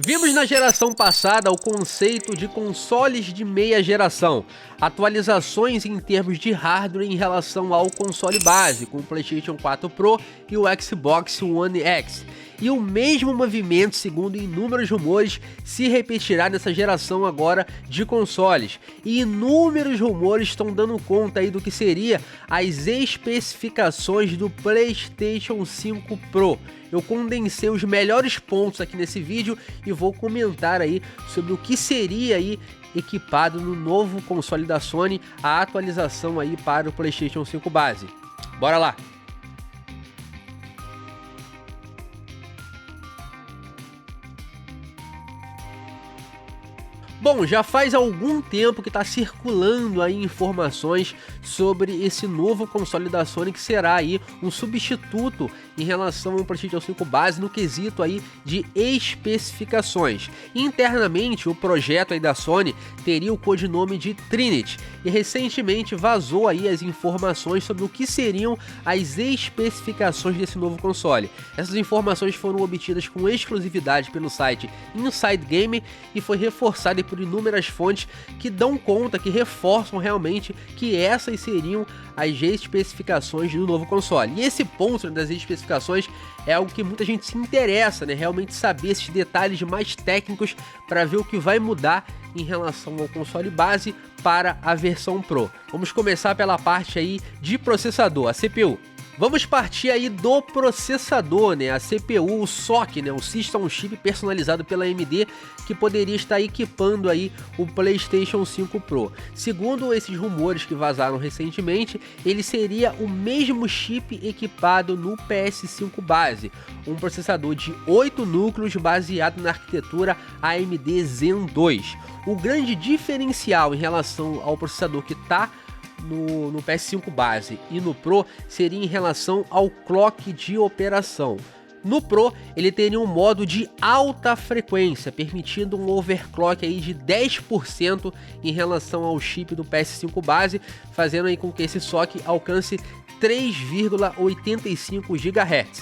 Vimos na geração passada o conceito de consoles de meia geração, atualizações em termos de hardware em relação ao console base, com o PlayStation 4 Pro e o Xbox One X. E o mesmo movimento, segundo inúmeros rumores, se repetirá nessa geração agora de consoles. E inúmeros rumores estão dando conta aí do que seria as especificações do PlayStation 5 Pro. Eu condensei os melhores pontos aqui nesse vídeo e vou comentar aí sobre o que seria aí equipado no novo console da Sony, a atualização aí para o PlayStation 5 base. Bora lá! Bom, já faz algum tempo que está circulando aí informações sobre esse novo console da Sony, que será aí um substituto em relação ao PlayStation 5 base no quesito aí de especificações. Internamente, o projeto aí da Sony teria o codinome de Trinity e recentemente vazou aí as informações sobre o que seriam as especificações desse novo console. Essas informações foram obtidas com exclusividade pelo site Inside Game e foi reforçada por inúmeras fontes que dão conta, que reforçam realmente que essas seriam as especificações do novo console. E esse ponto das especificações é algo que muita gente se interessa, né? Realmente saber esses detalhes mais técnicos para ver o que vai mudar em relação ao console base para a versão Pro. Vamos começar pela parte aí de processador, a CPU. Vamos partir aí do processador, né? A CPU, o SoC, né? O System Chip personalizado pela AMD, que poderia estar equipando aí o PlayStation 5 Pro. Segundo esses rumores que vazaram recentemente, ele seria o mesmo chip equipado no PS5 base, um processador de 8 núcleos baseado na arquitetura AMD Zen 2. O grande diferencial em relação ao processador que está no PS5 base e no Pro seria em relação ao clock de operação. No Pro, ele teria um modo de alta frequência, permitindo um overclock aí de 10% em relação ao chip do PS5 base, fazendo aí com que esse SoC alcance 3,85 GHz.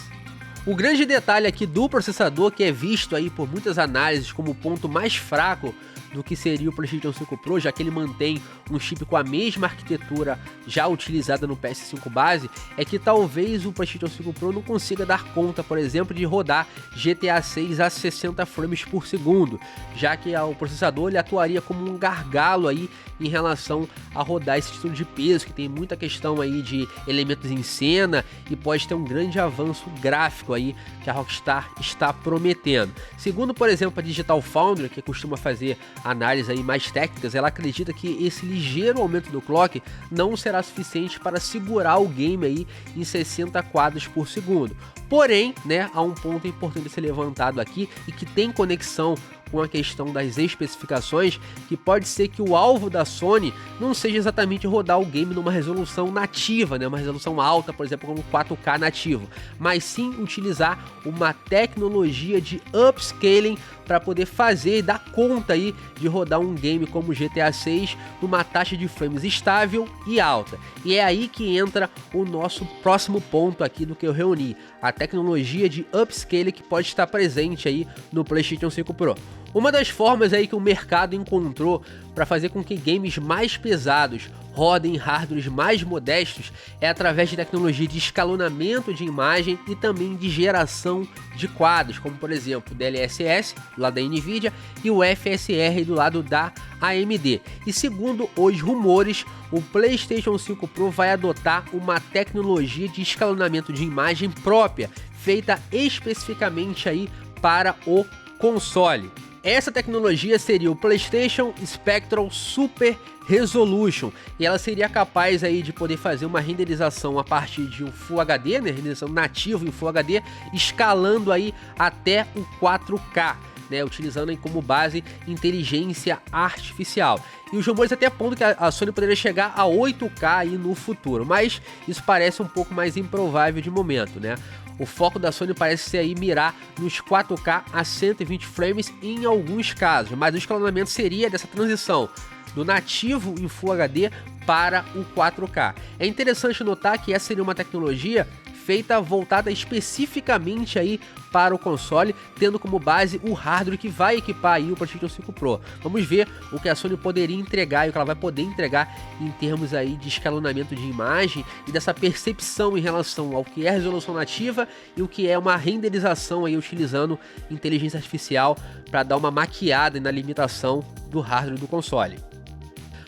O grande detalhe aqui do processador, que é visto aí por muitas análises como o ponto mais fraco do que seria o PlayStation 5 Pro, já que ele mantém um chip com a mesma arquitetura já utilizada no PS5 base, é que talvez o PlayStation 5 Pro não consiga dar conta, por exemplo, de rodar GTA 6 a 60 frames por segundo, já que o processador ele atuaria como um gargalo aí em relação a rodar esse título de peso, que tem muita questão aí de elementos em cena e pode ter um grande avanço gráfico aí que a Rockstar está prometendo. Segundo, por exemplo, a Digital Foundry, que costuma fazer análise aí mais técnicas, ela acredita que esse ligeiro aumento do clock não será suficiente para segurar o game aí em 60 quadros por segundo. Porém, né, há um ponto importante a ser levantado aqui e que tem conexão com a questão das especificações, que pode ser que o alvo da Sony não seja exatamente rodar o game numa resolução nativa, né, uma resolução alta, por exemplo, como 4K nativo, mas sim utilizar uma tecnologia de upscaling para poder fazer e dar conta aí de rodar um game como GTA 6 numa taxa de frames estável e alta. E é aí que entra o nosso próximo ponto aqui do que eu reuni, a tecnologia de upscaling que pode estar presente aí no PlayStation 5 Pro. Uma das formas aí que o mercado encontrou para fazer com que games mais pesados rodem em hardwares mais modestos é através de tecnologia de escalonamento de imagem e também de geração de quadros, como por exemplo o DLSS do lado da Nvidia e o FSR do lado da AMD. E segundo os rumores, o PlayStation 5 Pro vai adotar uma tecnologia de escalonamento de imagem própria, feita especificamente aí para o console. Essa tecnologia seria o PlayStation Spectral Super Resolution e ela seria capaz aí de poder fazer uma renderização a partir de um Full HD, né, renderização nativa em Full HD, escalando aí até o 4K, né, utilizando aí como base inteligência artificial. E os rumores até apontam que a Sony poderia chegar a 8K aí no futuro, mas isso parece um pouco mais improvável de momento, né? O foco da Sony parece ser aí mirar nos 4K a 120 frames em alguns casos, mas o escalonamento seria dessa transição do nativo em Full HD para o 4K. É interessante notar que essa seria uma tecnologia feita voltada especificamente aí para o console, tendo como base o hardware que vai equipar aí o PlayStation 5 Pro. Vamos ver o que a Sony poderia entregar e o que ela vai poder entregar em termos aí de escalonamento de imagem e dessa percepção em relação ao que é resolução nativa e o que é uma renderização aí utilizando inteligência artificial para dar uma maquiada na limitação do hardware do console.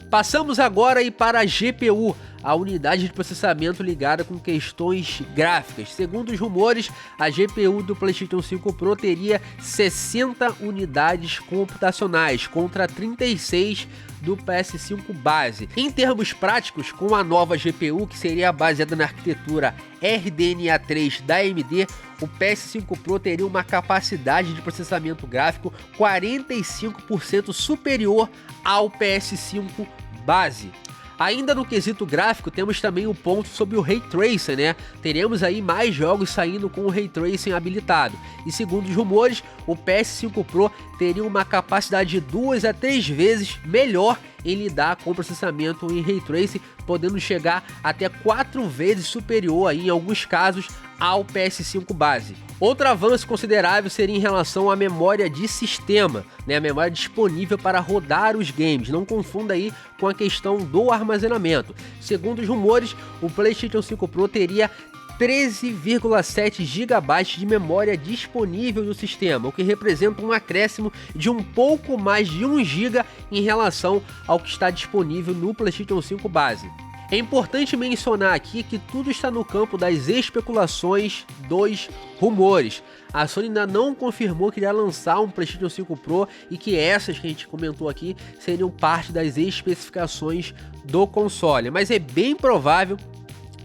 Passamos agora aí para a GPU, a unidade de processamento ligada com questões gráficas. Segundo os rumores, a GPU do PlayStation 5 Pro teria 60 unidades computacionais contra 36 do PS5 base. Em termos práticos, com a nova GPU, que seria baseada na arquitetura RDNA 3 da AMD, o PS5 Pro teria uma capacidade de processamento gráfico 45% superior ao PS5 base. Ainda no quesito gráfico, temos também o ponto sobre o Ray Tracing, né? Teremos aí mais jogos saindo com o Ray Tracing habilitado. E segundo os rumores, o PS5 Pro teria uma capacidade de 2 a 3 vezes melhor em lidar com o processamento em Ray Tracing, podendo chegar até 4 vezes superior aí, em alguns casos, ao PS5 base. Outro avanço considerável seria em relação à memória de sistema, né? A memória disponível para rodar os games. Não confunda aí com a questão do armazenamento. Segundo os rumores, o PlayStation 5 Pro teria 13,7 GB de memória disponível no sistema, o que representa um acréscimo de um pouco mais de 1 GB em relação ao que está disponível no PlayStation 5 base. É importante mencionar aqui que tudo está no campo das especulações dos rumores. A Sony ainda não confirmou que irá lançar um PlayStation 5 Pro e que essas que a gente comentou aqui seriam parte das especificações do console, mas é bem provável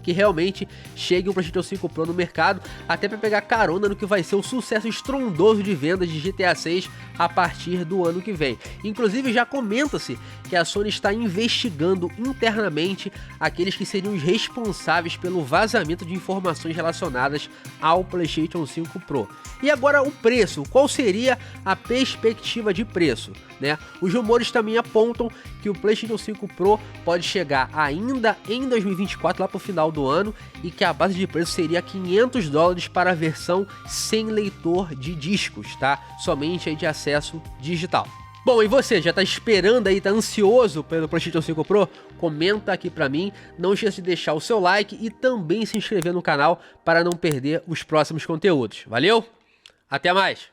que realmente chegue um PlayStation 5 Pro no mercado, até para pegar carona no que vai ser o sucesso estrondoso de vendas de GTA 6 a partir do ano que vem. Inclusive já comenta-se que a Sony está investigando internamente aqueles que seriam os responsáveis pelo vazamento de informações relacionadas ao PlayStation 5 Pro. E agora o preço, qual seria a perspectiva de preço, né? Os rumores também apontam que o PlayStation 5 Pro pode chegar ainda em 2024, lá para o final do ano, e que a base de preço seria $500 para a versão sem leitor de discos, tá? Somente aí de acesso digital. Bom, e você, já tá esperando aí, tá ansioso pelo PlayStation 5 Pro? Comenta aqui pra mim, não esqueça de deixar o seu like e também se inscrever no canal para não perder os próximos conteúdos. Valeu? Até mais!